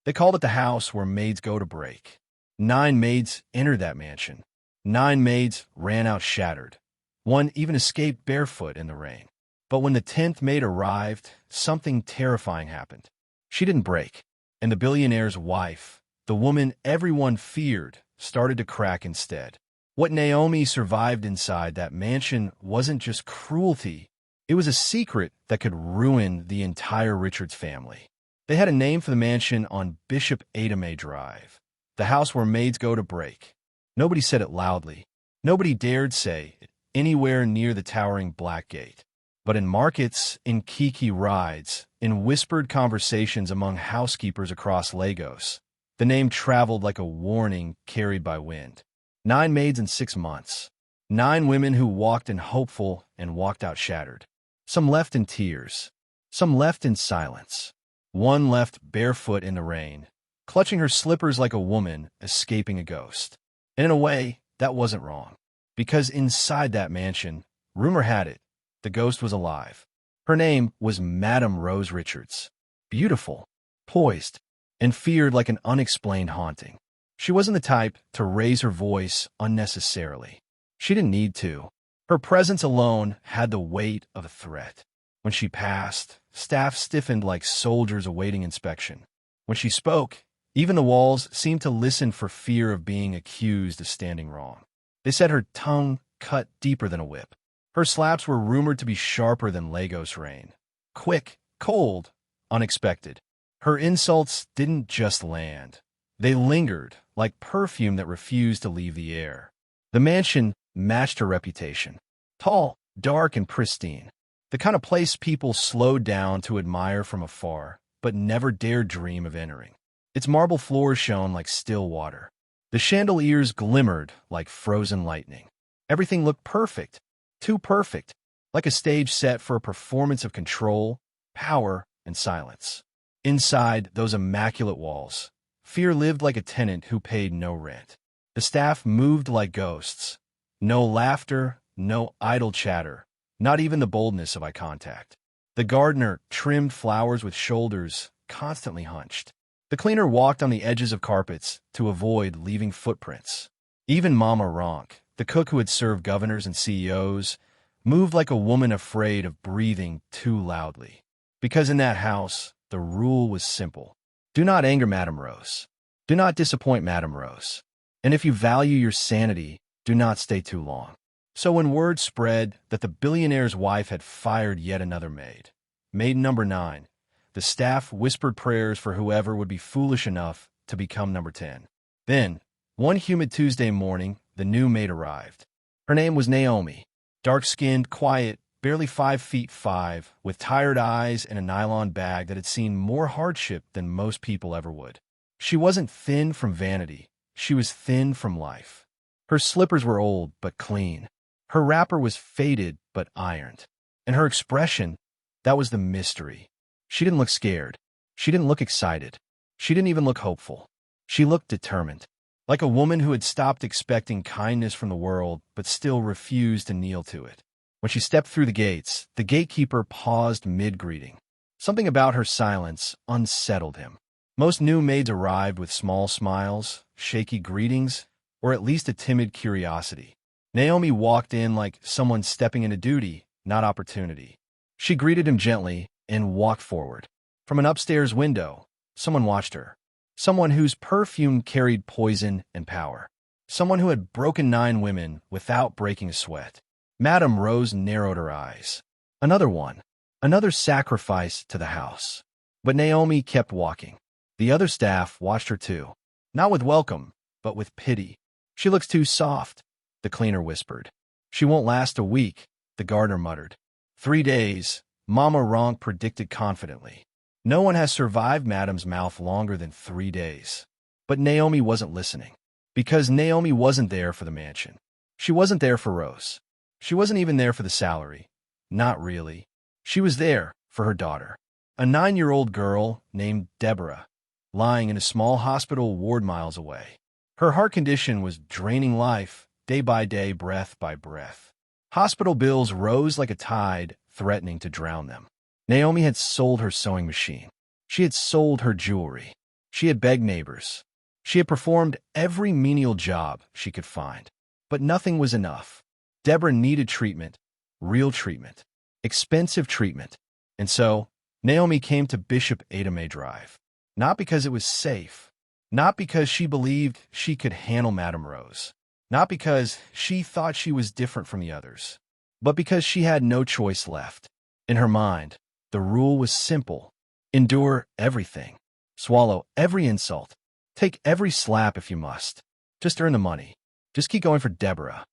They called it the house where maids go to break. 9 maids entered that mansion. 9 maids ran out shattered. One even escaped barefoot in the rain. But when the 10th maid arrived, something terrifying happened. She didn't break, and the billionaire's wife, the woman everyone feared, started to crack instead. What Naomi survived inside that mansion wasn't just cruelty. It was a secret that could ruin the entire Richards family. They had a name for the mansion on Bishop Adame Drive, the house where maids go to break. Nobody said it loudly. Nobody dared say it anywhere near the towering Black Gate. But in markets, in Kiki rides, in whispered conversations among housekeepers across Lagos, the name traveled like a warning carried by wind. 9 maids in 6 months. 9 women who walked in hopeful and walked out shattered. Some left in tears. Some left in silence. One left barefoot in the rain, clutching her slippers like a woman escaping a ghost. And in a way, that wasn't wrong. Because inside that mansion, rumor had it, the ghost was alive. Her name was Madame Rose Richards. Beautiful, poised, and feared like an unexplained haunting. She wasn't the type to raise her voice unnecessarily. She didn't need to. Her presence alone had the weight of a threat. When she passed, staff stiffened like soldiers awaiting inspection. When she spoke, even the walls seemed to listen for fear of being accused of standing wrong. They said her tongue cut deeper than a whip. Her slaps were rumored to be sharper than Lagos rain. Quick, cold, unexpected. Her insults didn't just land. They lingered, like perfume that refused to leave the air. The mansion matched her reputation. Tall, dark, and pristine. The kind of place people slowed down to admire from afar, but never dared dream of entering. Its marble floors shone like still water. The chandeliers glimmered like frozen lightning. Everything looked perfect, too perfect, like a stage set for a performance of control, power, and silence. Inside those immaculate walls, fear lived like a tenant who paid no rent. The staff moved like ghosts. No laughter, no idle chatter, not even the boldness of eye contact. The gardener trimmed flowers with shoulders constantly hunched. The cleaner walked on the edges of carpets to avoid leaving footprints. Even Mama Ronk, the cook who had served governors and CEOs, moved like a woman afraid of breathing too loudly. Because in that house, the rule was simple. Do not anger Madame Rose. Do not disappoint Madame Rose. And if you value your sanity, do not stay too long. So when word spread that the billionaire's wife had fired yet another maid, maid number 9, the staff whispered prayers for whoever would be foolish enough to become number 10. Then, one humid Tuesday morning, the new maid arrived. Her name was Naomi. Dark-skinned, quiet, barely 5'5", with tired eyes and a nylon bag that had seen more hardship than most people ever would. She wasn't thin from vanity. She was thin from life. Her slippers were old but clean. Her wrapper was faded but ironed. And her expression, that was the mystery. She didn't look scared. She didn't look excited. She didn't even look hopeful. She looked determined, like a woman who had stopped expecting kindness from the world but still refused to kneel to it. When she stepped through the gates, the gatekeeper paused mid-greeting. Something about her silence unsettled him. Most new maids arrived with small smiles, shaky greetings, or at least a timid curiosity. Naomi walked in like someone stepping into duty, not opportunity. She greeted him gently and walked forward. From an upstairs window, someone watched her. Someone whose perfume carried poison and power. Someone who had broken 9 women without breaking a sweat. Madame Rose narrowed her eyes. Another one. Another sacrifice to the house. But Naomi kept walking. The other staff watched her too. Not with welcome, but with pity. She looks too soft, the cleaner whispered. She won't last a week, the gardener muttered. 3 days, Mama Ronk predicted confidently. No one has survived Madame's mouth longer than 3 days. But Naomi wasn't listening. Because Naomi wasn't there for the mansion. She wasn't there for Rose. She wasn't even there for the salary. Not really. She was there for her daughter. A 9-year-old girl named Deborah, lying in a small hospital ward miles away. Her heart condition was draining life, day by day, breath by breath. Hospital bills rose like a tide, threatening to drown them. Naomi had sold her sewing machine. She had sold her jewelry. She had begged neighbors. She had performed every menial job she could find. But nothing was enough. Deborah needed treatment, real treatment, expensive treatment. And so, Naomi came to Bishop Adame Drive. Not because it was safe. Not because she believed she could handle Madame Rose. Not because she thought she was different from the others. But because she had no choice left. In her mind, the rule was simple. Endure everything. Swallow every insult. Take every slap if you must. Just earn the money. Just keep going for Deborah.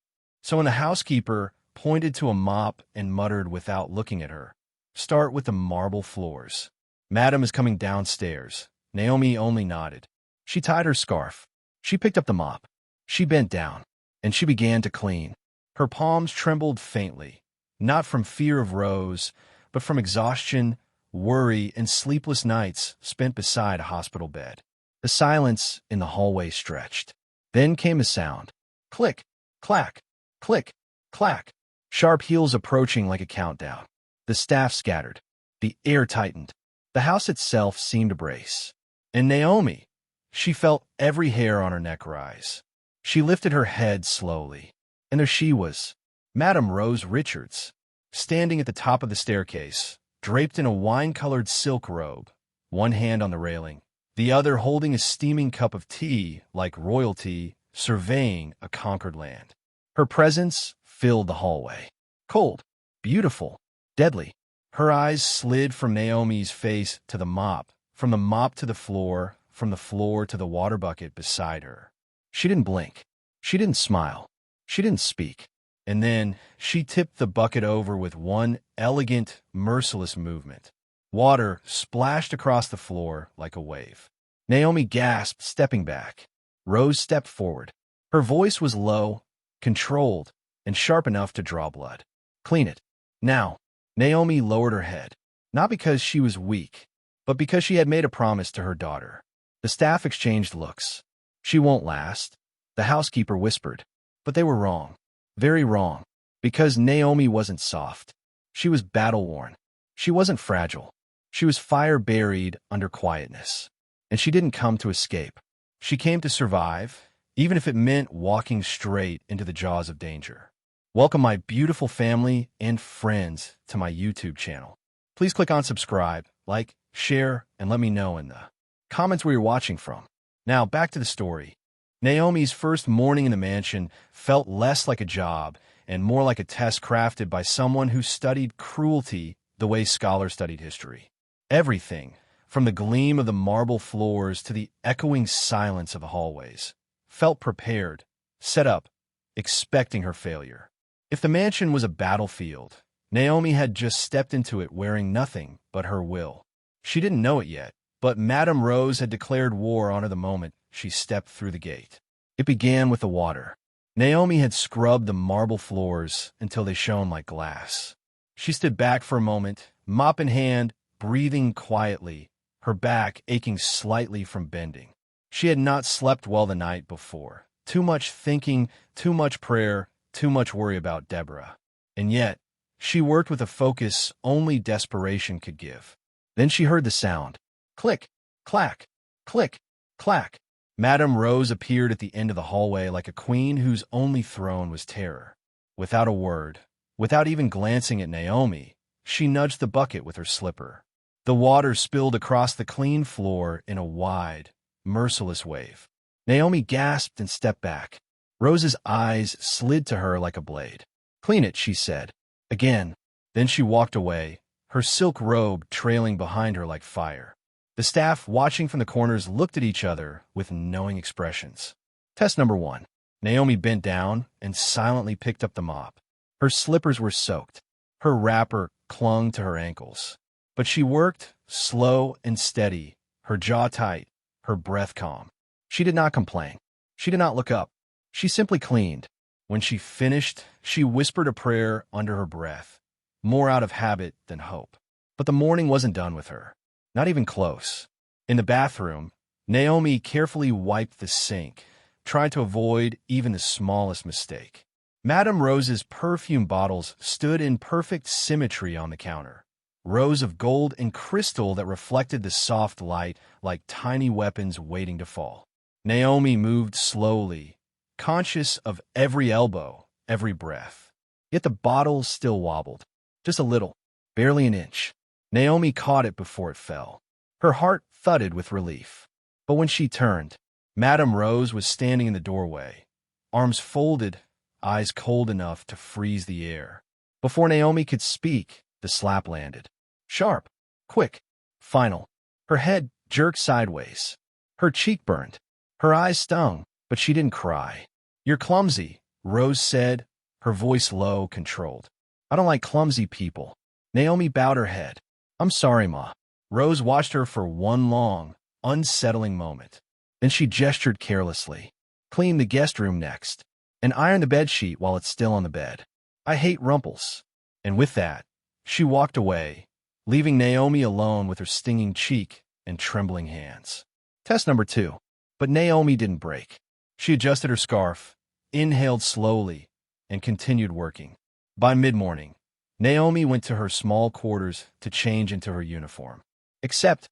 So when the housekeeper pointed to a mop and muttered without looking at her, "Start with the marble floors. Madam is coming downstairs," Naomi only nodded. She tied her scarf. She picked up the mop. She bent down, and she began to clean. Her palms trembled faintly, not from fear of Rose, but from exhaustion, worry, and sleepless nights spent beside a hospital bed. The silence in the hallway stretched. Then came a sound. Click, clack, click, clack. Sharp heels approaching like a countdown. The staff scattered. The air tightened. The house itself seemed to brace. And Naomi, she felt every hair on her neck rise. She lifted her head slowly. And there she was, Madame Rose Richards, standing at the top of the staircase, draped in a wine-colored silk robe, one hand on the railing, the other holding a steaming cup of tea like royalty surveying a conquered land. Her presence filled the hallway. Cold, beautiful, deadly. Her eyes slid from Naomi's face to the mop, from the mop to the floor, from the floor to the water bucket beside her. She didn't blink. She didn't smile. She didn't speak. And then she tipped the bucket over with one elegant, merciless movement. Water splashed across the floor like a wave. Naomi gasped, stepping back. Rose stepped forward. Her voice was low, controlled, and sharp enough to draw blood. "Clean it. Now." Naomi lowered her head, not because she was weak, but because she had made a promise to her daughter. The staff exchanged looks. "She won't last," the housekeeper whispered. But they were wrong. Very wrong. Because Naomi wasn't soft. She was battle-worn. She wasn't fragile. She was fire-buried under quietness. And she didn't come to escape. She came to survive, even if it meant walking straight into the jaws of danger. Welcome, my beautiful family and friends, to my YouTube channel. Please click on subscribe, like, share, and let me know in the comments where you're watching from. Now, back to the story. Naomi's first morning in the mansion felt less like a job and more like a test crafted by someone who studied cruelty the way scholars studied history. Everything, from the gleam of the marble floors to the echoing silence of the hallways, felt prepared, set up, expecting her failure. If the mansion was a battlefield, Naomi had just stepped into it wearing nothing but her will. She didn't know it yet, but Madame Rose had declared war on her the moment she stepped through the gate. It began with the water. Naomi had scrubbed the marble floors until they shone like glass. She stood back for a moment, mop in hand, breathing quietly, her back aching slightly from bending. She had not slept well the night before. Too much thinking, too much prayer, too much worry about Deborah. And yet, she worked with a focus only desperation could give. Then she heard the sound. Click, clack, click, clack. Madame Rose appeared at the end of the hallway like a queen whose only throne was terror. Without a word, without even glancing at Naomi, she nudged the bucket with her slipper. The water spilled across the clean floor in a wide, merciless wave. Naomi gasped and stepped back. Rose's eyes slid to her like a blade. "Clean it," she said. Again. Then she walked away, her silk robe trailing behind her like fire. The staff, watching from the corners, looked at each other with knowing expressions. Test number 1. Naomi bent down and silently picked up the mop. Her slippers were soaked. Her wrapper clung to her ankles. But she worked, slow and steady, her jaw tight, her breath calm. She did not complain. She did not look up. She simply cleaned. When she finished, she whispered a prayer under her breath, more out of habit than hope. But the morning wasn't done with her. Not even close. In the bathroom, Naomi carefully wiped the sink, trying to avoid even the smallest mistake. Madame Rose's perfume bottles stood in perfect symmetry on the counter. rows of gold and crystal that reflected the soft light like tiny weapons waiting to fall. Naomi moved slowly, conscious of every elbow, every breath. Yet the bottle still wobbled. Just a little, barely an inch. Naomi caught it before it fell. Her heart thudded with relief. But when she turned, Madame Rose was standing in the doorway, arms folded, eyes cold enough to freeze the air. Before Naomi could speak, the slap landed. Sharp, quick, final. Her head jerked sideways. Her cheek burned. Her eyes stung, but she didn't cry. You're clumsy, Rose said, her voice low, controlled. I don't like clumsy people. Naomi bowed her head. I'm sorry, Ma. Rose watched her for one long, unsettling moment. Then she gestured carelessly. Clean the guest room next, and iron the bedsheet while it's still on the bed. I hate rumples. And with that, she walked away, leaving Naomi alone with her stinging cheek and trembling hands. Test number 2. But Naomi didn't break. She adjusted her scarf, inhaled slowly, and continued working. By mid-morning, Naomi went to her small quarters to change into her uniform. Except,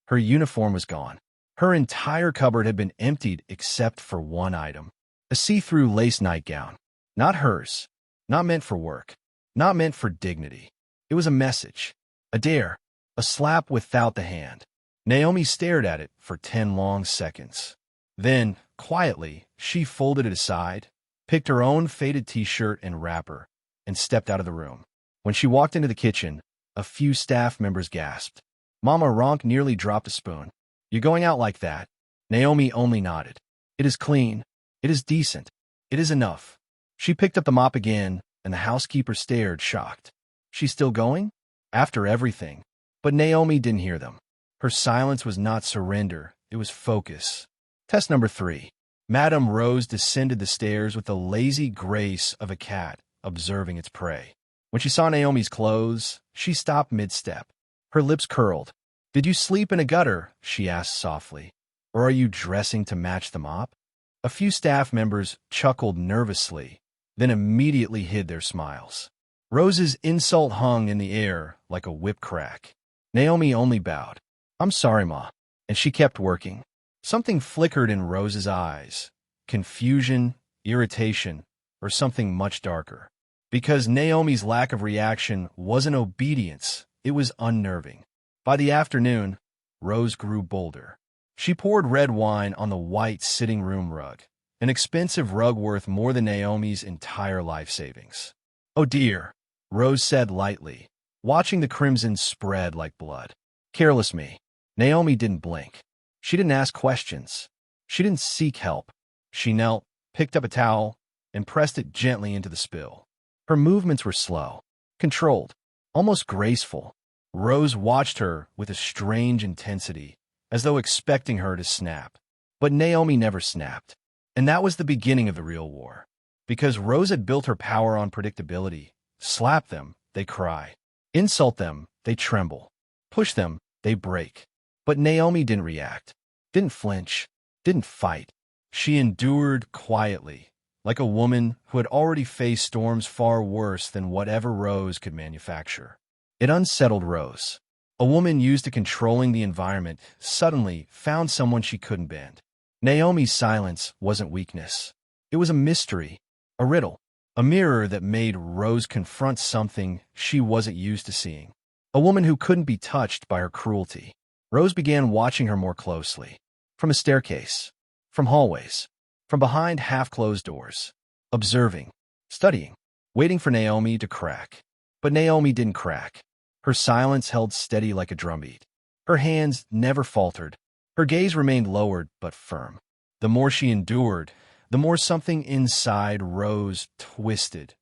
her uniform was gone. Her entire cupboard had been emptied except for one item. A see-through lace nightgown. Not hers. Not meant for work. Not meant for dignity. It was a message. A dare. A slap without the hand. Naomi stared at it for 10 long seconds. Then, quietly, she folded it aside, picked her own faded t-shirt and wrapper, and stepped out of the room. When she walked into the kitchen, a few staff members gasped. Mama Ronk nearly dropped a spoon. You going out like that? Naomi only nodded. It is clean. It is decent. It is enough. She picked up the mop again, and the housekeeper stared, shocked. She's still going? After everything. But Naomi didn't hear them. Her silence was not surrender. It was focus. Test number 3. Madame Rose descended the stairs with the lazy grace of a cat observing its prey. When she saw Naomi's clothes, she stopped mid-step. Her lips curled. Did you sleep in a gutter? She asked softly. Or are you dressing to match the mop? A few staff members chuckled nervously, then immediately hid their smiles. Rose's insult hung in the air like a whip crack. Naomi only bowed. I'm sorry, Ma. And she kept working. Something flickered in Rose's eyes. Confusion, irritation, or something much darker. Because Naomi's lack of reaction wasn't obedience, it was unnerving. By the afternoon, Rose grew bolder. She poured red wine on the white sitting room rug, an expensive rug worth more than Naomi's entire life savings. Oh dear, Rose said lightly, watching the crimson spread like blood. Careless me. Naomi didn't blink. She didn't ask questions. She didn't seek help. She knelt, picked up a towel, and pressed it gently into the spill. Her movements were slow, controlled, almost graceful. Rose watched her with a strange intensity, as though expecting her to snap. But Naomi never snapped. And that was the beginning of the real war. Because Rose had built her power on predictability. Slap them, they cry. Insult them, they tremble. Push them, they break. But Naomi didn't react, didn't flinch, didn't fight. She endured quietly, like a woman who had already faced storms far worse than whatever Rose could manufacture. It unsettled Rose. A woman used to controlling the environment suddenly found someone she couldn't bend. Naomi's silence wasn't weakness. It was a mystery, a riddle, a mirror that made Rose confront something she wasn't used to seeing. A woman who couldn't be touched by her cruelty. Rose began watching her more closely. From a staircase, from hallways, from behind half-closed doors. Observing, studying, waiting for Naomi to crack. But Naomi didn't crack. Her silence held steady like a drumbeat. Her hands never faltered. Her gaze remained lowered but firm. The more she endured, the more something inside Rose twisted.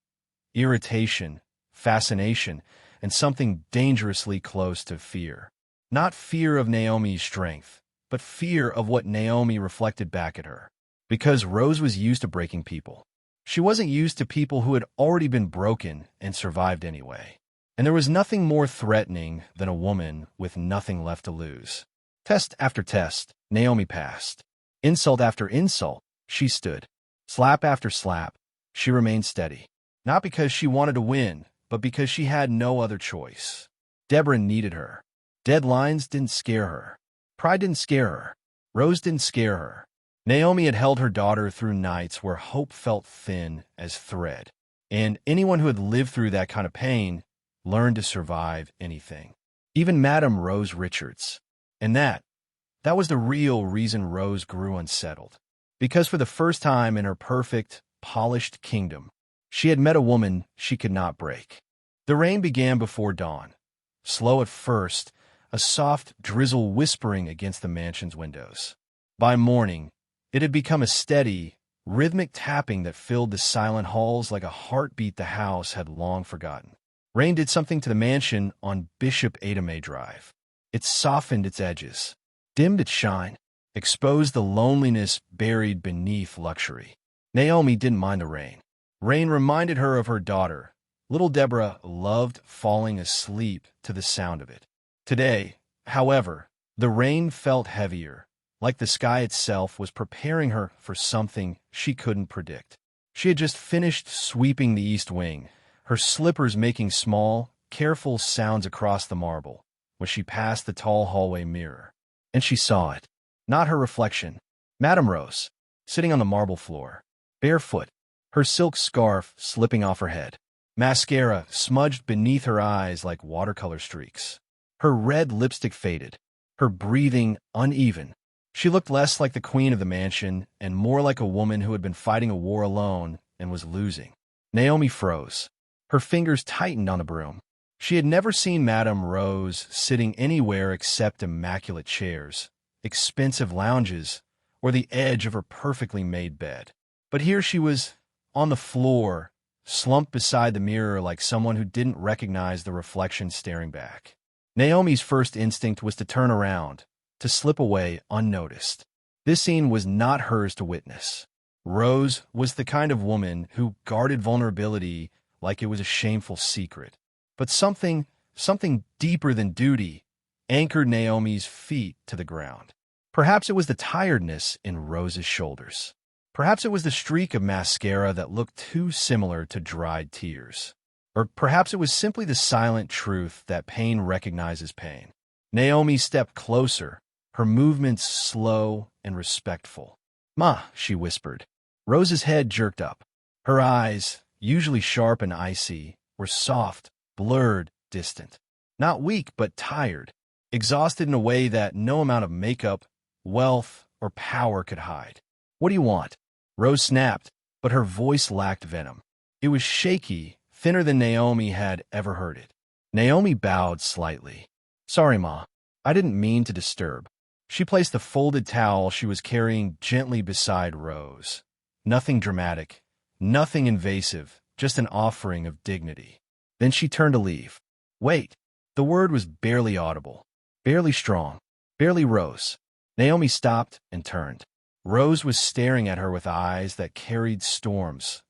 Irritation, fascination, and something dangerously close to fear. Not fear of Naomi's strength, but fear of what Naomi reflected back at her. Because Rose was used to breaking people. She wasn't used to people who had already been broken and survived anyway. And there was nothing more threatening than a woman with nothing left to lose. Test after test, Naomi passed. Insult after insult, she stood. Slap after slap, she remained steady. Not because she wanted to win, but because she had no other choice. Deborah needed her. Deadlines didn't scare her. Pride didn't scare her. Rose didn't scare her. Naomi had held her daughter through nights where hope felt thin as thread. And anyone who had lived through that kind of pain learned to survive anything. Even Madame Rose Richards. And that was the real reason Rose grew unsettled. Because for the first time in her perfect, polished kingdom, she had met a woman she could not break. The rain began before dawn. Slow at first, a soft drizzle whispering against the mansion's windows. By morning, it had become a steady, rhythmic tapping that filled the silent halls like a heartbeat the house had long forgotten. Rain did something to the mansion on Bishop Adame Drive. It softened its edges, dimmed its shine, exposed the loneliness buried beneath luxury. Naomi didn't mind the rain. Rain reminded her of her daughter. Little Deborah loved falling asleep to the sound of it. Today, however, the rain felt heavier, like the sky itself was preparing her for something she couldn't predict. She had just finished sweeping the east wing, her slippers making small, careful sounds across the marble, when she passed the tall hallway mirror. And she saw it. Not her reflection. Madame Rose, sitting on the marble floor, barefoot, her silk scarf slipping off her head. Mascara smudged beneath her eyes like watercolor streaks. Her red lipstick faded, her breathing uneven. She looked less like the queen of the mansion and more like a woman who had been fighting a war alone and was losing. Naomi froze. Her fingers tightened on the broom. She had never seen Madame Rose sitting anywhere except immaculate chairs, expensive lounges, or the edge of her perfectly made bed. But here she was, on the floor, slumped beside the mirror like someone who didn't recognize the reflection staring back. Naomi's first instinct was to turn around, to slip away unnoticed. This scene was not hers to witness. Rose was the kind of woman who guarded vulnerability like it was a shameful secret. But something deeper than duty anchored Naomi's feet to the ground. Perhaps it was the tiredness in Rose's shoulders. Perhaps it was the streak of mascara that looked too similar to dried tears. Or perhaps it was simply the silent truth that pain recognizes pain. Naomi stepped closer, her movements slow and respectful. "Ma," she whispered. Rose's head jerked up. Her eyes, usually sharp and icy, were soft, blurred, distant. Not weak, but tired, exhausted in a way that no amount of makeup, wealth, or power could hide. "What do you want?" Rose snapped, but her voice lacked venom. It was shaky, thinner than Naomi had ever heard it. Naomi bowed slightly. "Sorry, Ma. I didn't mean to disturb." She placed the folded towel she was carrying gently beside Rose. Nothing dramatic, nothing invasive, just an offering of dignity. Then she turned to leave. "Wait." The word was barely audible, barely strong, barely Rose. Naomi stopped and turned. Rose was staring at her with eyes that carried storms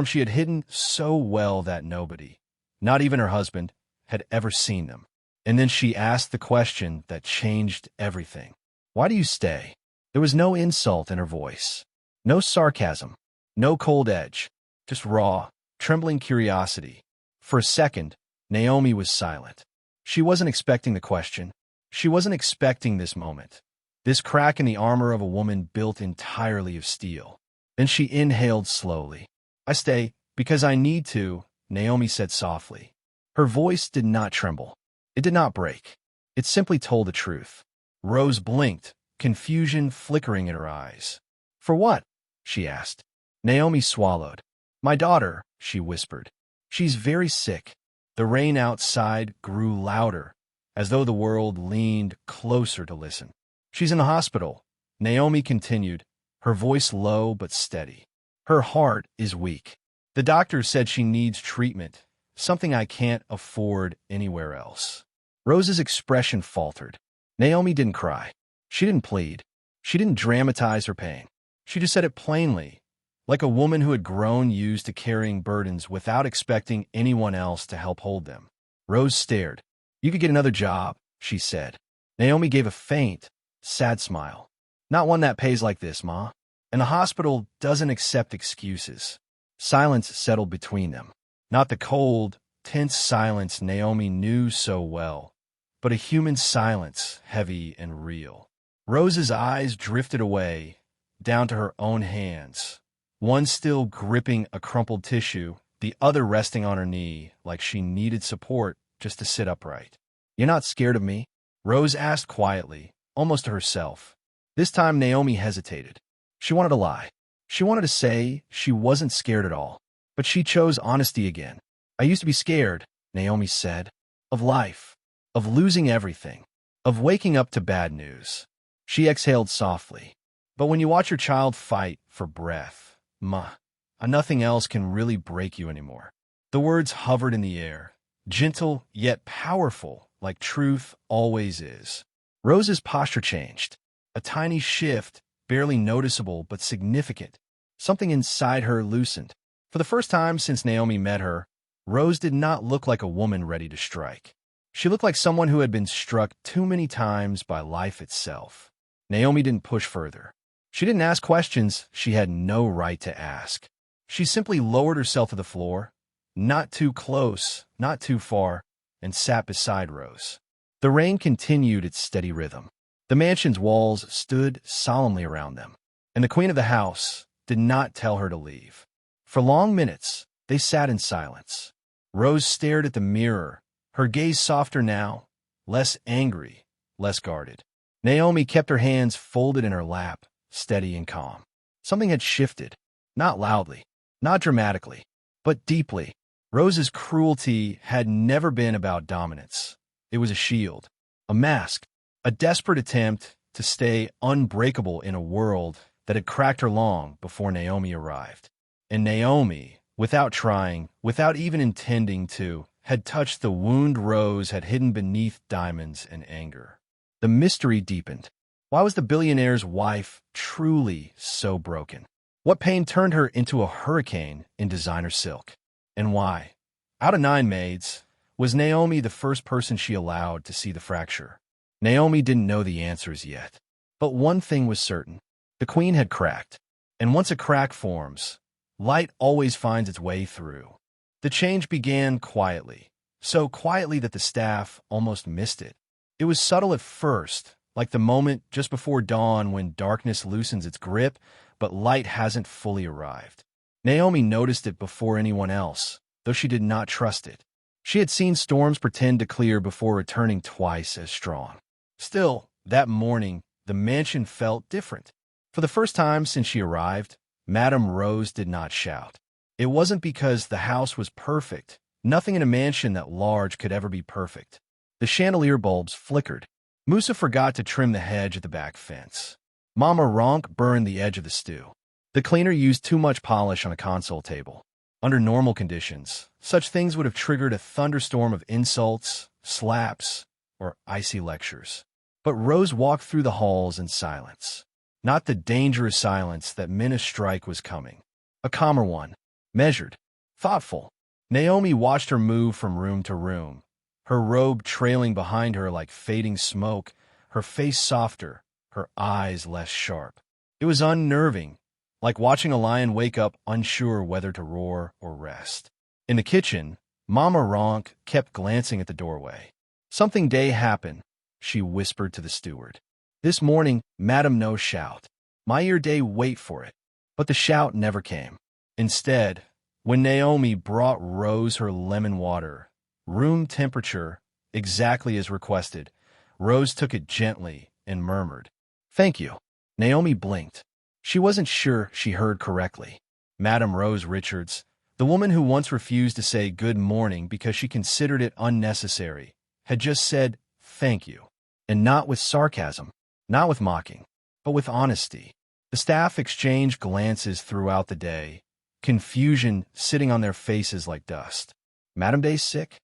she had hidden so well that nobody, not even her husband, had ever seen them. And then she asked the question that changed everything. "Why do you stay?" There was no insult in her voice, no sarcasm, no cold edge, just raw, trembling curiosity. For a second, Naomi was silent. She wasn't expecting the question. She wasn't expecting this moment, this crack in the armor of a woman built entirely of steel. Then she inhaled slowly. "I stay because I need to," Naomi said softly. Her voice did not tremble. It did not break. It simply told the truth. Rose blinked, confusion flickering in her eyes. "For what?" she asked. Naomi swallowed. "My daughter," she whispered. "She's very sick." The rain outside grew louder, as though the world leaned closer to listen. "She's in the hospital," Naomi continued, her voice low but steady. "Her heart is weak. The doctor said she needs treatment, something I can't afford anywhere else." Rose's expression faltered. Naomi didn't cry. She didn't plead. She didn't dramatize her pain. She just said it plainly, like a woman who had grown used to carrying burdens without expecting anyone else to help hold them. Rose stared. "You could get another job," she said. Naomi gave a faint, sad smile. "Not one that pays like this, Ma. And the hospital doesn't accept excuses." Silence settled between them. Not the cold, tense silence Naomi knew so well, but a human silence, heavy and real. Rose's eyes drifted away, down to her own hands, one still gripping a crumpled tissue, the other resting on her knee like she needed support just to sit upright. "You're not scared of me?" Rose asked quietly, almost to herself. This time Naomi hesitated. She wanted to lie. She wanted to say she wasn't scared at all, but she chose honesty again. "I used to be scared," Naomi said, "of life, of losing everything, of waking up to bad news." She exhaled softly. "But when you watch your child fight for breath, nothing else can really break you anymore." The words hovered in the air, gentle yet powerful, like truth always is. Rose's posture changed. A tiny shift, barely noticeable but significant. Something inside her loosened. For the first time since Naomi met her, Rose did not look like a woman ready to strike. She looked like someone who had been struck too many times by life itself. Naomi didn't push further. She didn't ask questions she had no right to ask. She simply lowered herself to the floor, not too close, not too far, and sat beside Rose. The rain continued its steady rhythm. The mansion's walls stood solemnly around them, and the queen of the house did not tell her to leave. For long minutes, they sat in silence. Rose stared at the mirror, her gaze softer now, less angry, less guarded. Naomi kept her hands folded in her lap, steady and calm. Something had shifted, not loudly, not dramatically, but deeply. Rose's cruelty had never been about dominance. It was a shield, a mask, a desperate attempt to stay unbreakable in a world that had cracked her long before Naomi arrived. And Naomi, without trying, without even intending to, had touched the wound Rose had hidden beneath diamonds and anger. The mystery deepened. Why was the billionaire's wife truly so broken? What pain turned her into a hurricane in designer silk? And why? Out of 9 maids, was Naomi the first person she allowed to see the fracture? Naomi didn't know the answers yet. But one thing was certain. The queen had cracked. And once a crack forms, light always finds its way through. The change began quietly, so quietly that the staff almost missed it. It was subtle at first, like the moment just before dawn when darkness loosens its grip, but light hasn't fully arrived. Naomi noticed it before anyone else, though she did not trust it. She had seen storms pretend to clear before returning twice as strong. Still, that morning, the mansion felt different. For the first time since she arrived, Madame Rose did not shout. It wasn't because the house was perfect. Nothing in a mansion that large could ever be perfect. The chandelier bulbs flickered. Musa forgot to trim the hedge at the back fence. Mama Ronk burned the edge of the stew. The cleaner used too much polish on a console table. Under normal conditions, such things would have triggered a thunderstorm of insults, slaps, or icy lectures. But Rose walked through the halls in silence. Not the dangerous silence that meant a strike was coming. A calmer one, measured, thoughtful. Naomi watched her move from room to room, her robe trailing behind her like fading smoke, her face softer, her eyes less sharp. It was unnerving, like watching a lion wake up unsure whether to roar or rest. In the kitchen, Mama Ronk kept glancing at the doorway. "Something day happen," she whispered to the steward. "This morning, Madam no shout. My ear day wait for it." But the shout never came. Instead, when Naomi brought Rose her lemon water, room temperature, exactly as requested, Rose took it gently and murmured, "Thank you." Naomi blinked. She wasn't sure she heard correctly. Madame Rose Richards, the woman who once refused to say good morning because she considered it unnecessary, had just said, "Thank you." And not with sarcasm, not with mocking, but with honesty. The staff exchanged glances throughout the day, confusion sitting on their faces like dust. "Madame Day's sick?"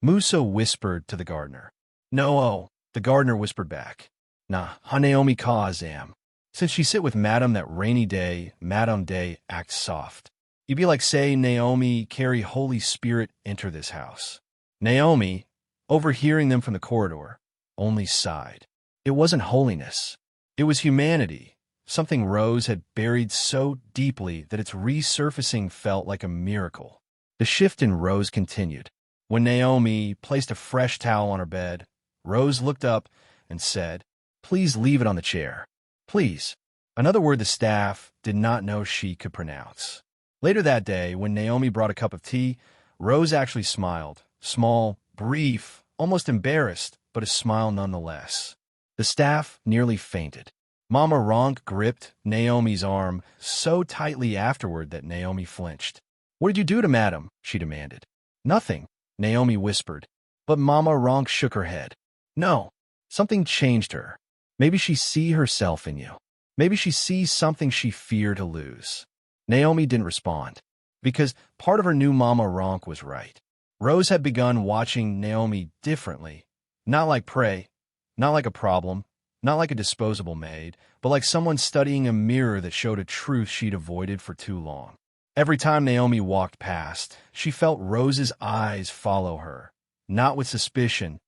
Musa whispered to the gardener. "No," the gardener whispered back. "Nah, ha Naomi cause am. Since she sit with Madame that rainy day, Madame Day act soft. You be like say, Naomi carry Holy Spirit enter this house." Naomi, overhearing them from the corridor, only sighed. It wasn't holiness. It was humanity, something Rose had buried so deeply that its resurfacing felt like a miracle. The shift in Rose continued. When Naomi placed a fresh towel on her bed, Rose looked up and said, "Please leave it on the chair. Please." Another word the staff did not know she could pronounce. Later that day, when Naomi brought a cup of tea, Rose actually smiled. Small, brief, almost embarrassed, but a smile nonetheless. The staff nearly fainted. Mama Ronk gripped Naomi's arm so tightly afterward that Naomi flinched. "What did you do to Madam?" she demanded. "Nothing," Naomi whispered, but Mama Ronk shook her head. "No, something changed her. Maybe she see herself in you. Maybe she sees something she feared to lose." Naomi didn't respond, because part of her knew Mama Ronk was right. Rose had begun watching Naomi differently, not like prey, not like a problem, not like a disposable maid, but like someone studying a mirror that showed a truth she'd avoided for too long. Every time Naomi walked past, she felt Rose's eyes follow her, not with suspicion,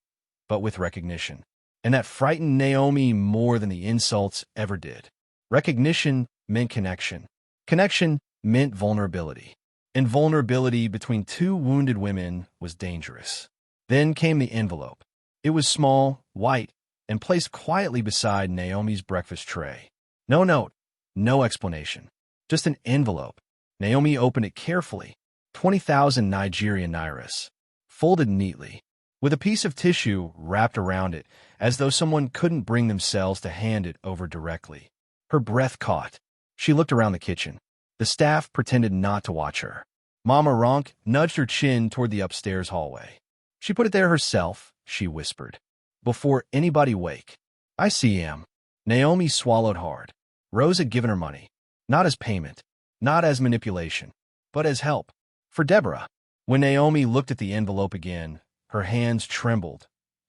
but with recognition. And that frightened Naomi more than the insults ever did. Recognition meant connection. Connection meant vulnerability. And vulnerability between two wounded women was dangerous. Then came the envelope. It was small, white, and placed quietly beside Naomi's breakfast tray. No note, no explanation. Just an envelope. Naomi opened it carefully. 20,000 Nigerian nairas, folded neatly, with a piece of tissue wrapped around it, as though someone couldn't bring themselves to hand it over directly. Her breath caught. She looked around the kitchen. The staff pretended not to watch her. Mama Ronk nudged her chin toward the upstairs hallway. "She put it there herself," she whispered, "before anybody wake." "I see him." Naomi swallowed hard. Rose had given her money, not as payment, not as manipulation, but as help. For Deborah. When Naomi looked at the envelope again, her hands trembled,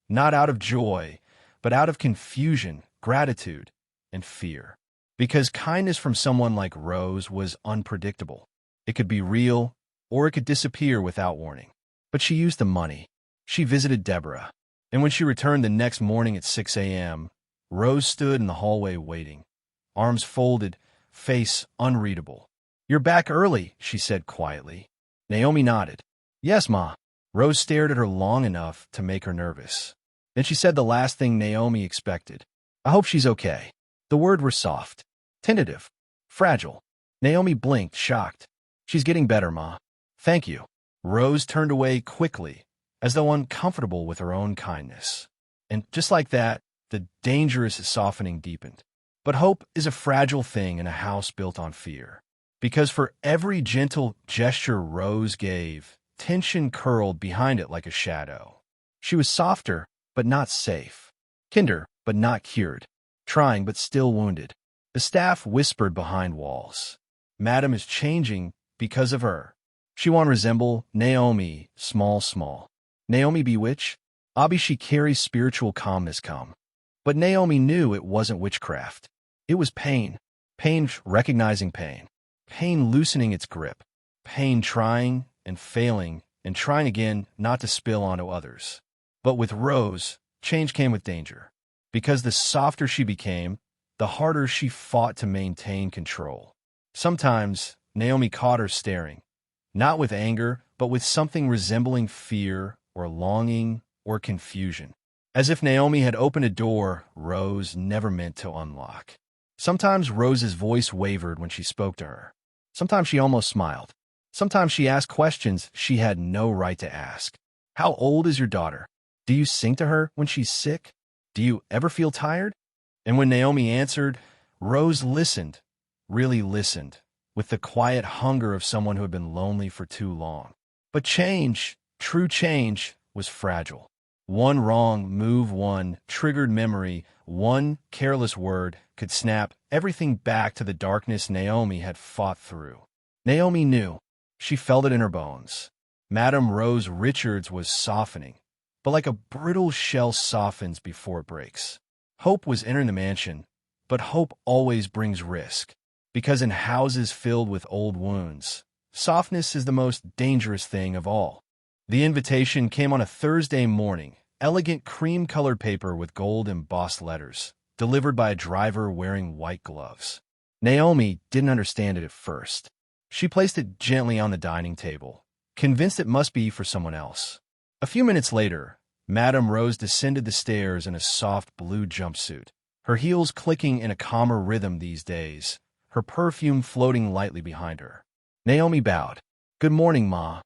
not out of joy, but out of confusion, gratitude, and fear. Because kindness from someone like Rose was unpredictable. It could be real, or it could disappear without warning. But she used the money. She visited Deborah. And when she returned the next morning at 6 a.m., Rose stood in the hallway waiting, arms folded, face unreadable. "You're back early," she said quietly. Naomi nodded. "Yes, Ma." Rose stared at her long enough to make her nervous. Then she said the last thing Naomi expected. "I hope she's okay." The words were soft, tentative, fragile. Naomi blinked, shocked. "She's getting better, Ma. Thank you." Rose turned away quickly, as though uncomfortable with her own kindness. And just like that, the dangerous softening deepened. But hope is a fragile thing in a house built on fear. Because for every gentle gesture Rose gave, tension curled behind it like a shadow. She was softer, but not safe. Kinder, but not cured. Trying, but still wounded. The staff whispered behind walls. "Madam is changing because of her. She won't resemble Naomi, small. Naomi bewitch? Abi she carries spiritual calmness come." But Naomi knew it wasn't witchcraft. It was pain. Pain recognizing pain. Pain loosening its grip. Pain trying and failing and trying again not to spill onto others. But with Rose, change came with danger. Because the softer she became, the harder she fought to maintain control. Sometimes, Naomi caught her staring, not with anger, but with something resembling fear or longing or confusion. As if Naomi had opened a door Rose never meant to unlock. Sometimes Rose's voice wavered when she spoke to her. Sometimes she almost smiled. Sometimes she asked questions she had no right to ask. "How old is your daughter? Do you sing to her when she's sick? Do you ever feel tired?" And when Naomi answered, Rose listened, really listened, with the quiet hunger of someone who had been lonely for too long. But change, true change, was fragile. One wrong move, one triggered memory, one careless word could snap everything back to the darkness Naomi had fought through. Naomi knew. She felt it in her bones. Madame Rose Richards was softening, but like a brittle shell softens before it breaks. Hope was entering the mansion, but hope always brings risk, because in houses filled with old wounds, softness is the most dangerous thing of all. The invitation came on a Thursday morning, elegant cream-colored paper with gold-embossed letters, delivered by a driver wearing white gloves. Naomi didn't understand it at first. She placed it gently on the dining table, convinced it must be for someone else. A few minutes later, Madame Rose descended the stairs in a soft blue jumpsuit, her heels clicking in a calmer rhythm these days, her perfume floating lightly behind her. Naomi bowed. "Good morning, Ma."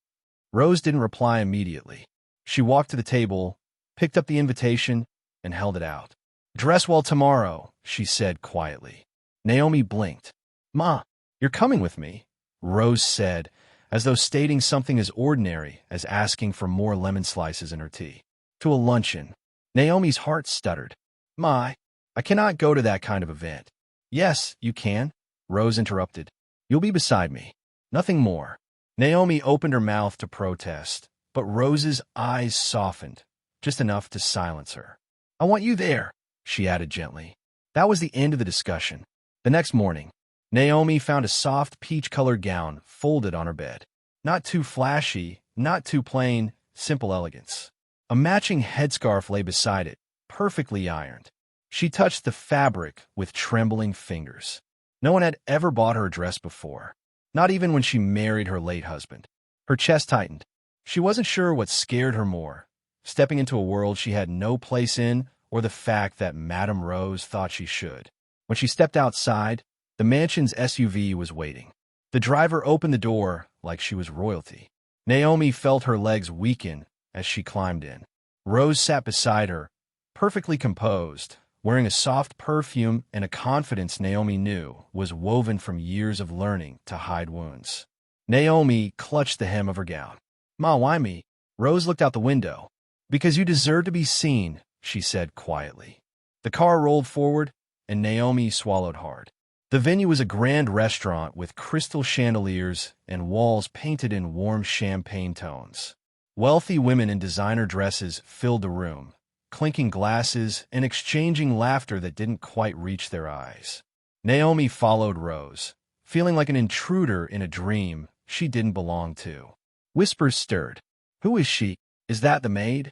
Rose didn't reply immediately. She walked to the table, picked up the invitation, and held it out. "Dress well tomorrow," she said quietly. Naomi blinked. "Ma, you're coming with me," Rose said, as though stating something as ordinary as asking for more lemon slices in her tea. "To a luncheon." Naomi's heart stuttered. "Ma, I cannot go to that kind of event." "Yes, you can," Rose interrupted. "You'll be beside me. Nothing more." Naomi opened her mouth to protest, but Rose's eyes softened, just enough to silence her. "I want you there," she added gently. That was the end of the discussion. The next morning, Naomi found a soft peach-colored gown folded on her bed. Not too flashy, not too plain, simple elegance. A matching headscarf lay beside it, perfectly ironed. She touched the fabric with trembling fingers. No one had ever bought her a dress before, not even when she married her late husband. Her chest tightened. She wasn't sure what scared her more, stepping into a world she had no place in, or the fact that Madame Rose thought she should. When she stepped outside, the mansion's SUV was waiting. The driver opened the door like she was royalty. Naomi felt her legs weaken as she climbed in. Rose sat beside her, perfectly composed, wearing a soft perfume and a confidence Naomi knew was woven from years of learning to hide wounds. Naomi clutched the hem of her gown. "Ma, why me?" Rose looked out the window. "Because you deserve to be seen," she said quietly. The car rolled forward, and Naomi swallowed hard. The venue was a grand restaurant with crystal chandeliers and walls painted in warm champagne tones. Wealthy women in designer dresses filled the room, clinking glasses and exchanging laughter that didn't quite reach their eyes. Naomi followed Rose, feeling like an intruder in a dream she didn't belong to. Whispers stirred. "Who is she? Is that the maid?"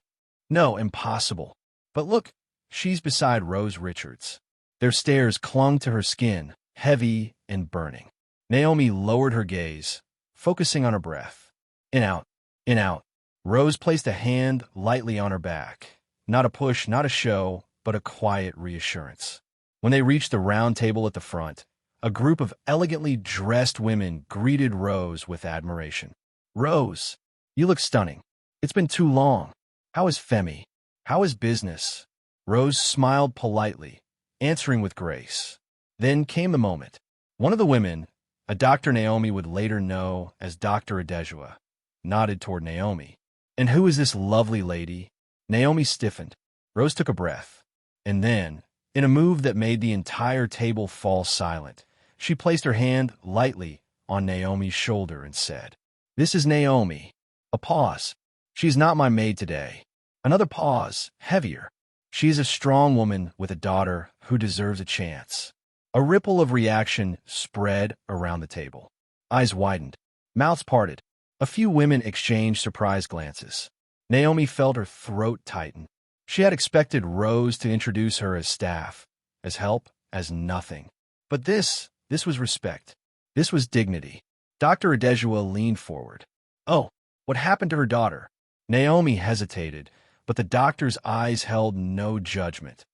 "No, impossible." "But look, she's beside Rose Richards." Their stares clung to her skin, heavy and burning. Naomi lowered her gaze, focusing on her breath. In, out, in, out. Rose placed a hand lightly on her back. Not a push, not a show, but a quiet reassurance. When they reached the round table at the front, a group of elegantly dressed women greeted Rose with admiration. "Rose, you look stunning. It's been too long. How is Femi? How is business?" Rose smiled politely, answering with grace. Then came the moment. One of the women, a doctor Naomi would later know as Dr. Adejua, nodded toward Naomi. "And who is this lovely lady?" Naomi stiffened. Rose took a breath. And then, in a move that made the entire table fall silent, she placed her hand lightly on Naomi's shoulder and said, "This is Naomi." A pause. "She's not my maid today." Another pause, heavier. "She is a strong woman with a daughter who deserves a chance." A ripple of reaction spread around the table. Eyes widened. Mouths parted. A few women exchanged surprised glances. Naomi felt her throat tighten. She had expected Rose to introduce her as staff, as help, as nothing. But this was respect. This was dignity. Dr. Adejua leaned forward. "Oh, what happened to her daughter?" Naomi hesitated, but the doctor's eyes held no judgment.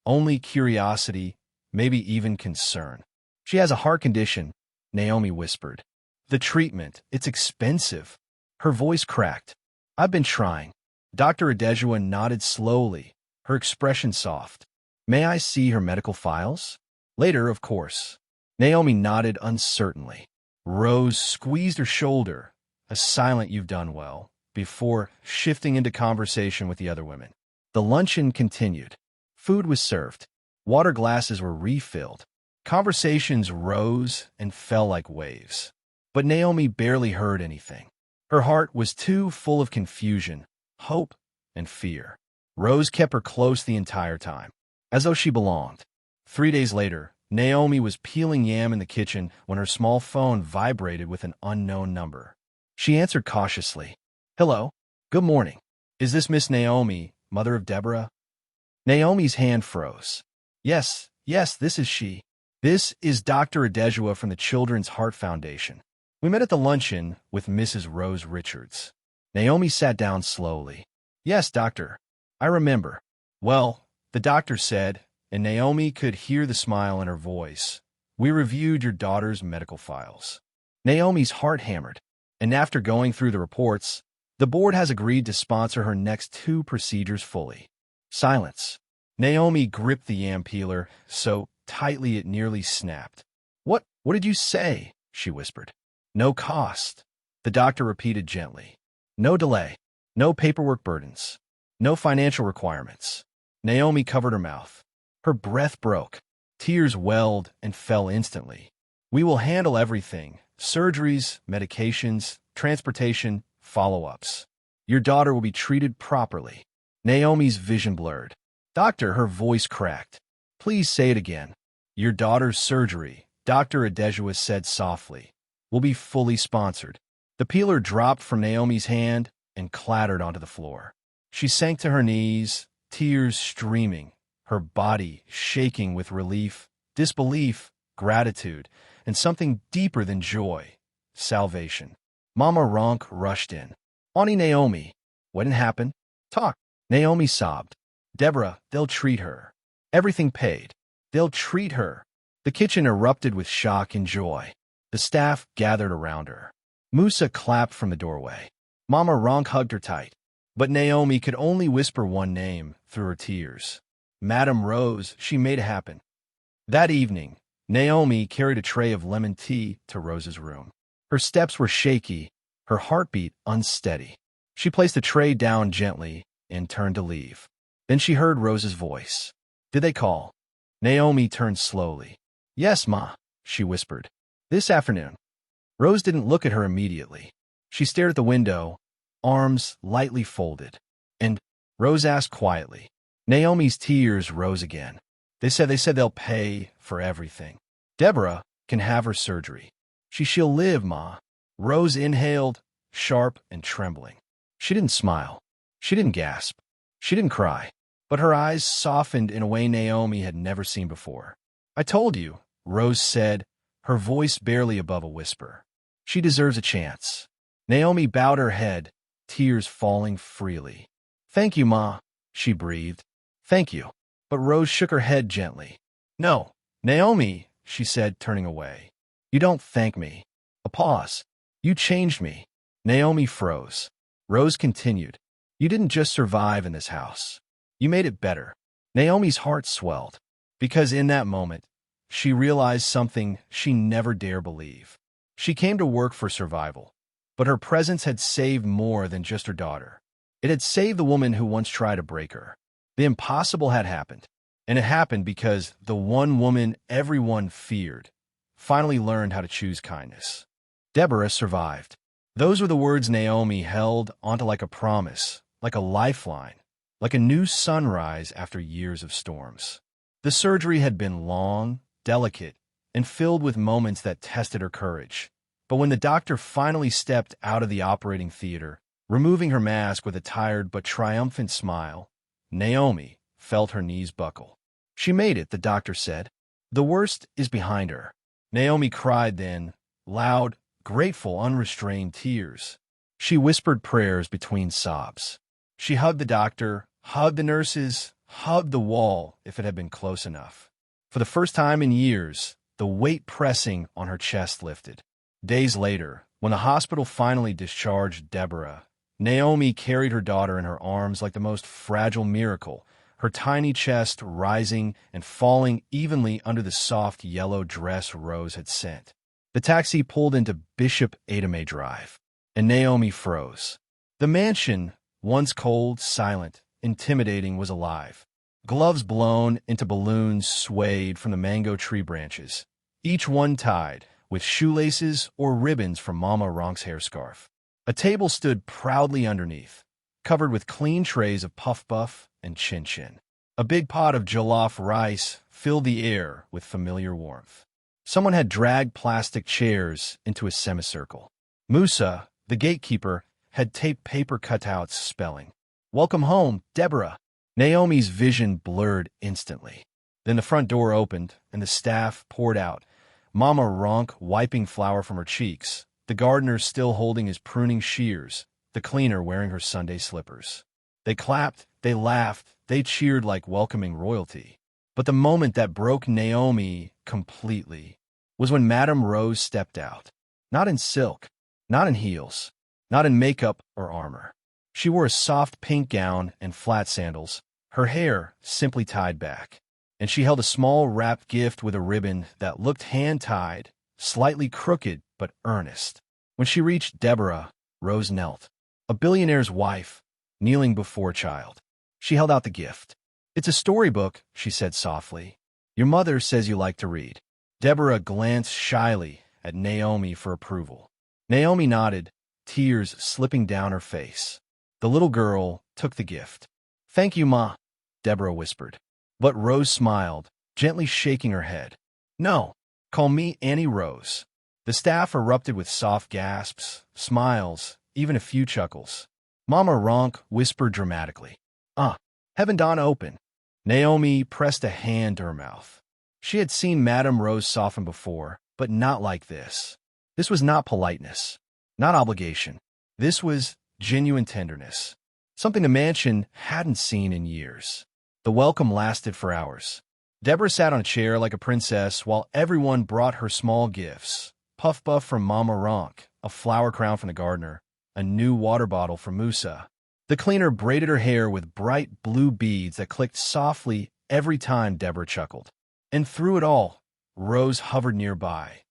Only curiosity, maybe even concern. "She has a heart condition," Naomi whispered. "The treatment, it's expensive." Her voice cracked. "I've been trying." Dr. Adejua nodded slowly, her expression soft. "May I see her medical files?" "Later, of course." Naomi nodded uncertainly. Rose squeezed her shoulder, a silent "you've done well," before shifting into conversation with the other women. The luncheon continued. Food was served. Water glasses were refilled. Conversations rose and fell like waves. But Naomi barely heard anything. Her heart was too full of confusion, hope, and fear. Rose kept her close the entire time, as though she belonged. 3 days later, Naomi was peeling yam in the kitchen when her small phone vibrated with an unknown number. She answered cautiously. "Hello. Good morning. Is this Miss Naomi, mother of Deborah?" Naomi's hand froze. Yes, this is she. This is Dr. Adejua from the Children's Heart Foundation. We met at the luncheon with Mrs. Rose Richards." Naomi sat down slowly. Yes, doctor. I remember. Well, the doctor said, and Naomi could hear the smile in her voice. We reviewed your daughter's medical files. Naomi's heart hammered, and after going through the reports, the board has agreed to sponsor her next 2 procedures fully. Silence. Naomi gripped the yam peeler so tightly it nearly snapped. What did you say? She whispered. No cost. The doctor repeated gently. No delay. No paperwork burdens. No financial requirements. Naomi covered her mouth. Her breath broke. Tears welled and fell instantly. We will handle everything. Surgeries, medications, transportation, follow-ups. Your daughter will be treated properly. Naomi's vision blurred. Doctor, her voice cracked. Please say it again. Your daughter's surgery, Dr. Adejua said softly, will be fully sponsored. The peeler dropped from Naomi's hand and clattered onto the floor. She sank to her knees, tears streaming, her body shaking with relief, disbelief, gratitude, and something deeper than joy, salvation. Mama Ronk rushed in. Auntie Naomi, what didn't happen? Talk. Naomi sobbed. Deborah, they'll treat her. Everything paid. They'll treat her. The kitchen erupted with shock and joy. The staff gathered around her. Musa clapped from the doorway. Mama Ronk hugged her tight. But Naomi could only whisper one name through her tears. Madame Rose, she made it happen. That evening, Naomi carried a tray of lemon tea to Rose's room. Her steps were shaky, her heartbeat unsteady. She placed the tray down gently and turned to leave. Then she heard Rose's voice. Did they call? Naomi turned slowly. Yes, Ma, she whispered. This afternoon. Rose didn't look at her immediately. She stared at the window, arms lightly folded. And Rose asked quietly. Naomi's tears rose again. They said they'll pay for everything. Deborah can have her surgery. She'll live, Ma. Rose inhaled, sharp and trembling. She didn't smile. She didn't gasp. She didn't cry. But her eyes softened in a way Naomi had never seen before. I told you, Rose said, her voice barely above a whisper. She deserves a chance. Naomi bowed her head, tears falling freely. Thank you, Ma, she breathed. Thank you. But Rose shook her head gently. No, Naomi, she said, turning away. You don't thank me. A pause. You changed me. Naomi froze. Rose continued. You didn't just survive in this house. You made it better. Naomi's heart swelled, because in that moment, she realized something she never dared believe. She came to work for survival, but her presence had saved more than just her daughter. It had saved the woman who once tried to break her. The impossible had happened, and it happened because the one woman everyone feared finally learned how to choose kindness. Deborah survived. Those were the words Naomi held onto like a promise, like a lifeline, like a new sunrise after years of storms. The surgery had been long, delicate, and filled with moments that tested her courage. But when the doctor finally stepped out of the operating theater, removing her mask with a tired but triumphant smile, Naomi felt her knees buckle. She made it, the doctor said. The worst is behind her. Naomi cried then, loud, grateful, unrestrained tears. She whispered prayers between sobs. She hugged the doctor, hugged the nurses, hugged the wall if it had been close enough. For the first time in years, the weight pressing on her chest lifted. Days later, when the hospital finally discharged Deborah, Naomi carried her daughter in her arms like the most fragile miracle, her tiny chest rising and falling evenly under the soft yellow dress Rose had sent. The taxi pulled into Bishop Adame Drive, and Naomi froze. The mansion, once cold, silent, intimidating, was alive. Gloves blown into balloons swayed from the mango tree branches, each one tied with shoelaces or ribbons from Mama Ronk's hairscarf. A table stood proudly underneath, covered with clean trays of puff puff and chin chin. A big pot of jollof rice filled the air with familiar warmth. Someone had dragged plastic chairs into a semicircle. Musa, the gatekeeper, had taped paper cutouts spelling, "Welcome home, Deborah." Naomi's vision blurred instantly. Then the front door opened, and the staff poured out, Mama Ronk wiping flour from her cheeks, the gardener still holding his pruning shears, the cleaner wearing her Sunday slippers. They clapped, they laughed, they cheered like welcoming royalty. But the moment that broke Naomi completely was when Madame Rose stepped out. Not in silk, not in heels, not in makeup or armor. She wore a soft pink gown and flat sandals, her hair simply tied back. And she held a small wrapped gift with a ribbon that looked hand-tied, slightly crooked but earnest. When she reached Deborah, Rose knelt, a billionaire's wife, kneeling before a child. She held out the gift. "It's a storybook," she said softly. "Your mother says you like to read." Deborah glanced shyly at Naomi for approval. Naomi nodded, tears slipping down her face. The little girl took the gift. "Thank you, Ma," Deborah whispered. But Rose smiled, gently shaking her head. "No, call me Annie Rose." The staff erupted with soft gasps, smiles, even a few chuckles. Mama Ronk whispered dramatically, "Haven't Donna open." Naomi pressed a hand to her mouth. She had seen Madame Rose soften before, but not like this. This was not politeness, not obligation. This was genuine tenderness, something the mansion hadn't seen in years. The welcome lasted for hours. Deborah sat on a chair like a princess while everyone brought her small gifts. Puff Puff from Mama Ronk, a flower crown from the gardener, a new water bottle from Musa. The cleaner braided her hair with bright blue beads that clicked softly every time Deborah chuckled. And through it all, Rose hovered nearby.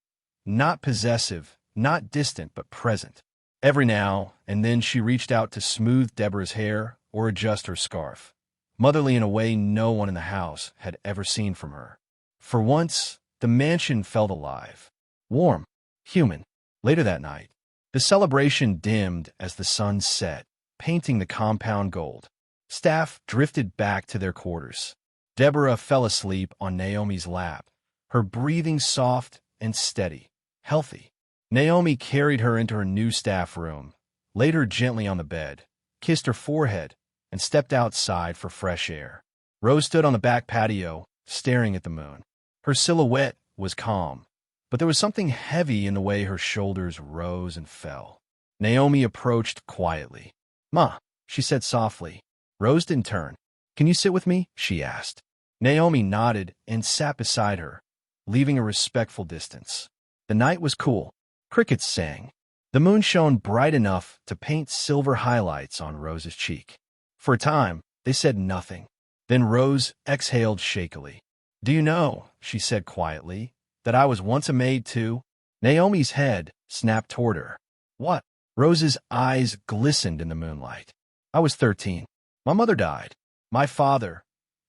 Not possessive, not distant, but present. Every now and then she reached out to smooth Deborah's hair or adjust her scarf, motherly in a way no one in the house had ever seen from her. For once, the mansion felt alive, warm, human. Later that night, the celebration dimmed as the sun set, painting the compound gold. Staff drifted back to their quarters. Deborah fell asleep on Naomi's lap, her breathing soft and steady, healthy. Naomi carried her into her new staff room, laid her gently on the bed, kissed her forehead, and stepped outside for fresh air. Rose stood on the back patio, staring at the moon. Her silhouette was calm, but there was something heavy in the way her shoulders rose and fell. Naomi approached quietly. "Ma," she said softly. Rose didn't turn. "Can you sit with me?" she asked. Naomi nodded and sat beside her, leaving a respectful distance. The night was cool. Crickets sang. The moon shone bright enough to paint silver highlights on Rose's cheek. For a time, they said nothing. Then Rose exhaled shakily. "Do you know," she said quietly, "that I was once a maid too?" Naomi's head snapped toward her. "What?" Rose's eyes glistened in the moonlight. "I was 13. My mother died. My father,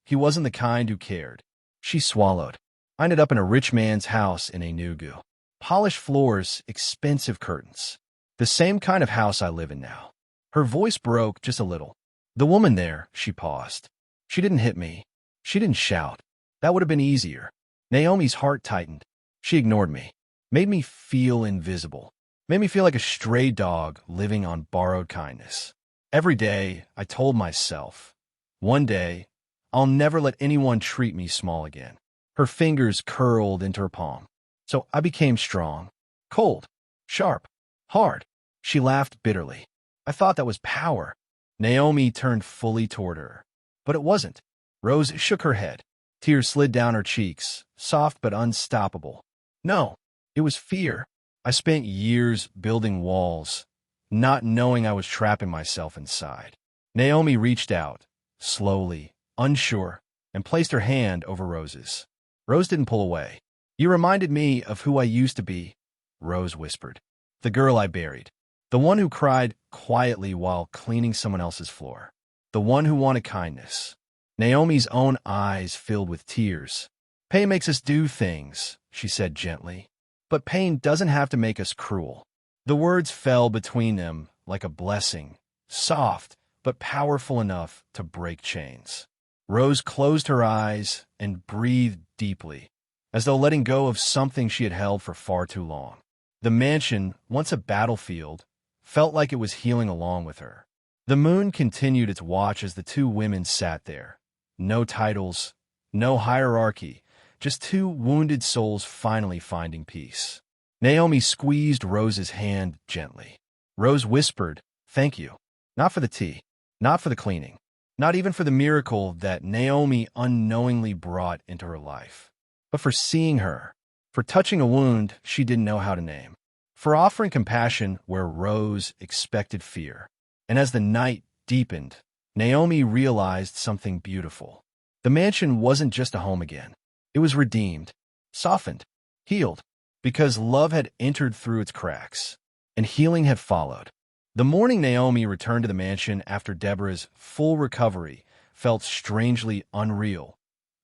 he wasn't the kind who cared." She swallowed. "I ended up in a rich man's house in Enugu. Polished floors, expensive curtains. The same kind of house I live in now." Her voice broke just a little. "The woman there," she paused. "She didn't hit me. She didn't shout. That would have been easier." Naomi's heart tightened. "She ignored me. Made me feel invisible. Made me feel like a stray dog living on borrowed kindness. Every day, I told myself, one day, I'll never let anyone treat me small again." Her fingers curled into her palm. "So I became strong, cold, sharp, hard." She laughed bitterly. "I thought that was power." Naomi turned fully toward her. But it wasn't. Rose shook her head. Tears slid down her cheeks, soft but unstoppable. "No, it was fear. I spent years building walls, not knowing I was trapping myself inside." Naomi reached out, slowly, unsure, and placed her hand over Rose's. Rose didn't pull away. "You reminded me of who I used to be," Rose whispered. "The girl I buried. The one who cried quietly while cleaning someone else's floor. The one who wanted kindness." Naomi's own eyes filled with tears. "Pain makes us do things," she said gently. "But pain doesn't have to make us cruel." The words fell between them like a blessing, soft but powerful enough to break chains. Rose closed her eyes and breathed deeply, as though letting go of something she had held for far too long. The mansion, once a battlefield, felt like it was healing along with her. The moon continued its watch as the two women sat there. No titles, no hierarchy, just two wounded souls finally finding peace. Naomi squeezed Rose's hand gently. Rose whispered, "Thank you. Not for the tea. Not for the cleaning. Not even for the miracle that Naomi unknowingly brought into her life. But for seeing her. For touching a wound she didn't know how to name. For offering compassion where Rose expected fear. And as the night deepened, Naomi realized something beautiful. The mansion wasn't just a home again. It was redeemed, softened, healed, because love had entered through its cracks, and healing had followed. The morning Naomi returned to the mansion after Deborah's full recovery felt strangely unreal,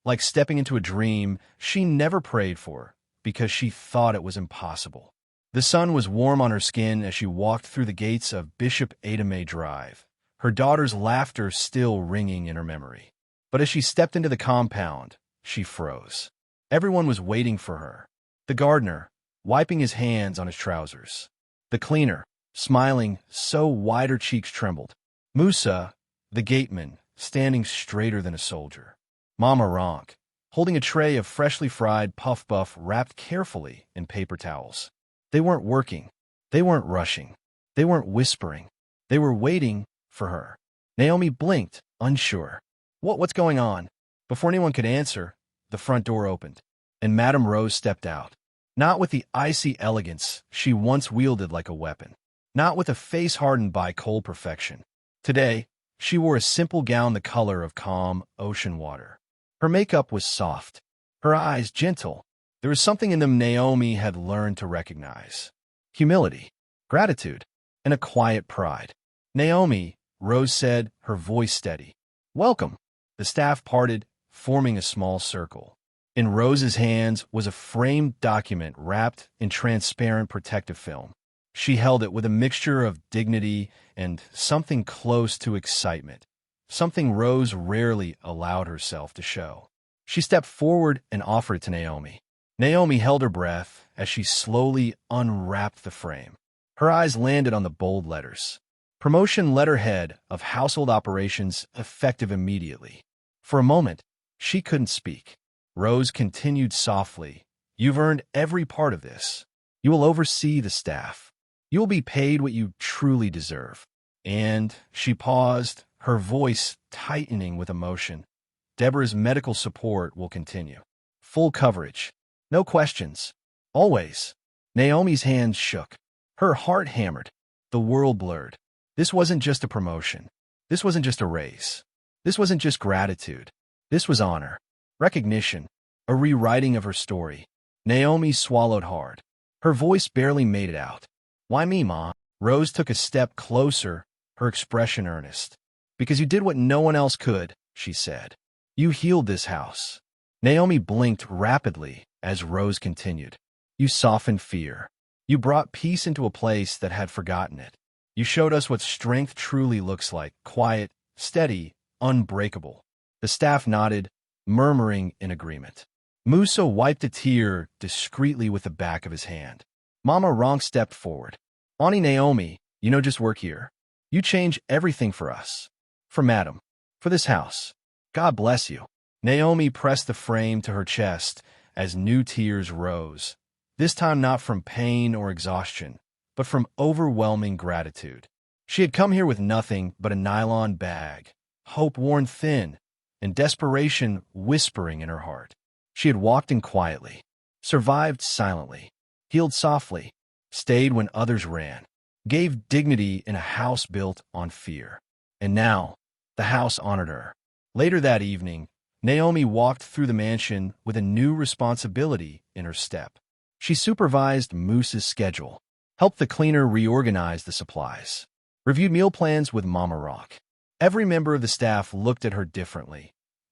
like stepping into a dream she never prayed for because she thought it was impossible. The sun was warm on her skin as she walked through the gates of Bishop Adame Drive, her daughter's laughter still ringing in her memory. But as she stepped into the compound, she froze. Everyone was waiting for her. The gardener, wiping his hands on his trousers. The cleaner, smiling so wide her cheeks trembled. Musa, the gateman, standing straighter than a soldier. Mama Ronk, holding a tray of freshly fried puff buff wrapped carefully in paper towels. They weren't working. They weren't rushing. They weren't whispering. They were waiting for her. Naomi blinked, unsure. What's going on? Before anyone could answer, the front door opened, and Madame Rose stepped out. Not with the icy elegance she once wielded like a weapon. Not with a face hardened by cold perfection. Today, she wore a simple gown the color of calm ocean water. Her makeup was soft, her eyes gentle. There was something in them Naomi had learned to recognize. Humility, gratitude, and a quiet pride. Naomi, Rose said, her voice steady. Welcome. The staff parted, forming a small circle. In Rose's hands was a framed document wrapped in transparent protective film. She held it with a mixture of dignity and something close to excitement, something Rose rarely allowed herself to show. She stepped forward and offered it to Naomi. Naomi held her breath as she slowly unwrapped the frame. Her eyes landed on the bold letters. Promotion letterhead of household operations effective immediately. For a moment, she couldn't speak. Rose continued softly. You've earned every part of this. You will oversee the staff. You will be paid what you truly deserve. And she paused, her voice tightening with emotion. Deborah's medical support will continue. Full coverage. No questions. Always. Naomi's hands shook. Her heart hammered. The world blurred. This wasn't just a promotion. This wasn't just a raise. This wasn't just gratitude. This was honor. Recognition. A rewriting of her story. Naomi swallowed hard. Her voice barely made it out. Why me, Ma? Rose took a step closer, her expression earnest. Because you did what no one else could, she said. You healed this house. Naomi blinked rapidly as Rose continued. You softened fear. You brought peace into a place that had forgotten it. You showed us what strength truly looks like, quiet, steady, unbreakable. The staff nodded, murmuring in agreement. Musa wiped a tear discreetly with the back of his hand. Mama Ronk stepped forward. Auntie Naomi, you know just work here. You change everything for us. For Madam. For this house. God bless you. Naomi pressed the frame to her chest as new tears rose, this time not from pain or exhaustion, but from overwhelming gratitude. She had come here with nothing but a nylon bag, hope worn thin, and desperation whispering in her heart. She had walked in quietly, survived silently, healed softly, stayed when others ran, gave dignity in a house built on fear. And now, the house honored her. Later that evening, Naomi walked through the mansion with a new responsibility in her step. She supervised Moose's schedule, helped the cleaner reorganize the supplies, reviewed meal plans with Mama Rock. Every member of the staff looked at her differently,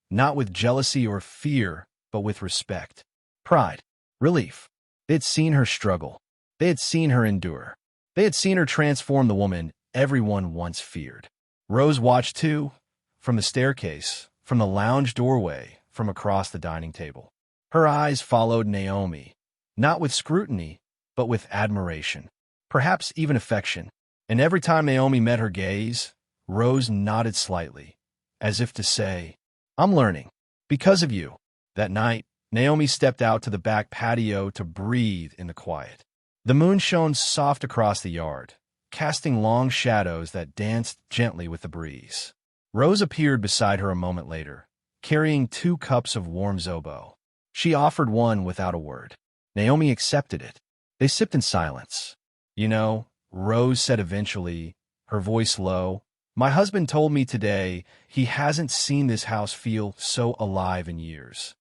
not with jealousy or fear, but with respect, pride, relief. They had seen her struggle. They had seen her endure. They had seen her transform the woman everyone once feared. Rose watched too, from the staircase, from the lounge doorway, from across the dining table. Her eyes followed Naomi, not with scrutiny, but with admiration, perhaps even affection. And every time Naomi met her gaze, Rose nodded slightly, as if to say, I'm learning, because of you. That night, Naomi stepped out to the back patio to breathe in the quiet. The moon shone soft across the yard, casting long shadows that danced gently with the breeze. Rose appeared beside her a moment later, carrying 2 cups of warm zobo. She offered one without a word. Naomi accepted it. They sipped in silence. "You know," Rose said eventually, her voice low, "my husband told me today he hasn't seen this house feel so alive in years."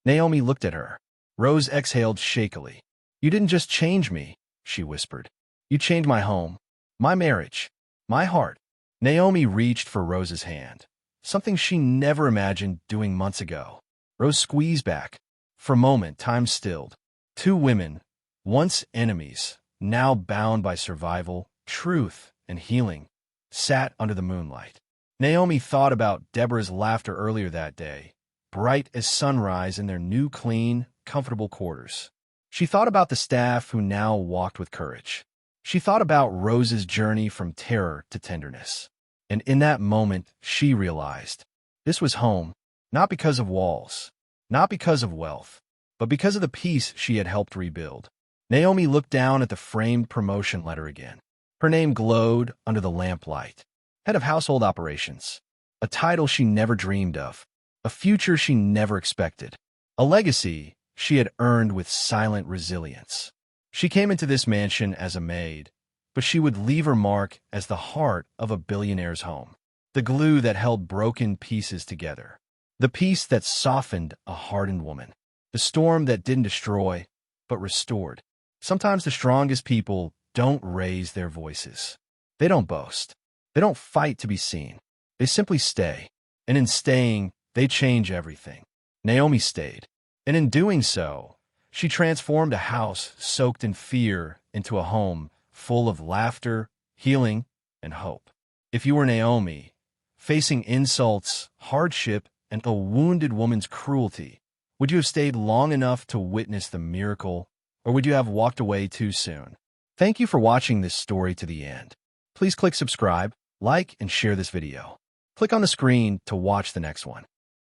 Naomi looked at her. Rose exhaled shakily. "You didn't just change me," she whispered. "You changed my home, my marriage, my heart." Naomi reached for Rose's hand, something she never imagined doing months ago. Rose squeezed back. For a moment, time stilled. 2 women, once enemies, now bound by survival, truth, and healing, sat under the moonlight. Naomi thought about Deborah's laughter earlier that day, bright as sunrise in their new clean, comfortable quarters. She thought about the staff who now walked with courage. She thought about Rose's journey from terror to tenderness. And in that moment, she realized this was home, not because of walls, not because of wealth, but because of the peace she had helped rebuild. Naomi looked down at the framed promotion letter again. Her name glowed under the lamplight. Head of Household Operations. A title she never dreamed of. A future she never expected. A legacy she had earned with silent resilience. She came into this mansion as a maid, but she would leave her mark as the heart of a billionaire's home. The glue that held broken pieces together. The peace that softened a hardened woman. The storm that didn't destroy, but restored. Sometimes the strongest people don't raise their voices. They don't boast. They don't fight to be seen. They simply stay. And in staying, they change everything. Naomi stayed. And in doing so, she transformed a house soaked in fear into a home full of laughter, healing, and hope. If you were Naomi, facing insults, hardship, and a wounded woman's cruelty, would you have stayed long enough to witness the miracle, or would you have walked away too soon? Thank you for watching this story to the end. Please click subscribe, like, and share this video. Click on the screen to watch the next one.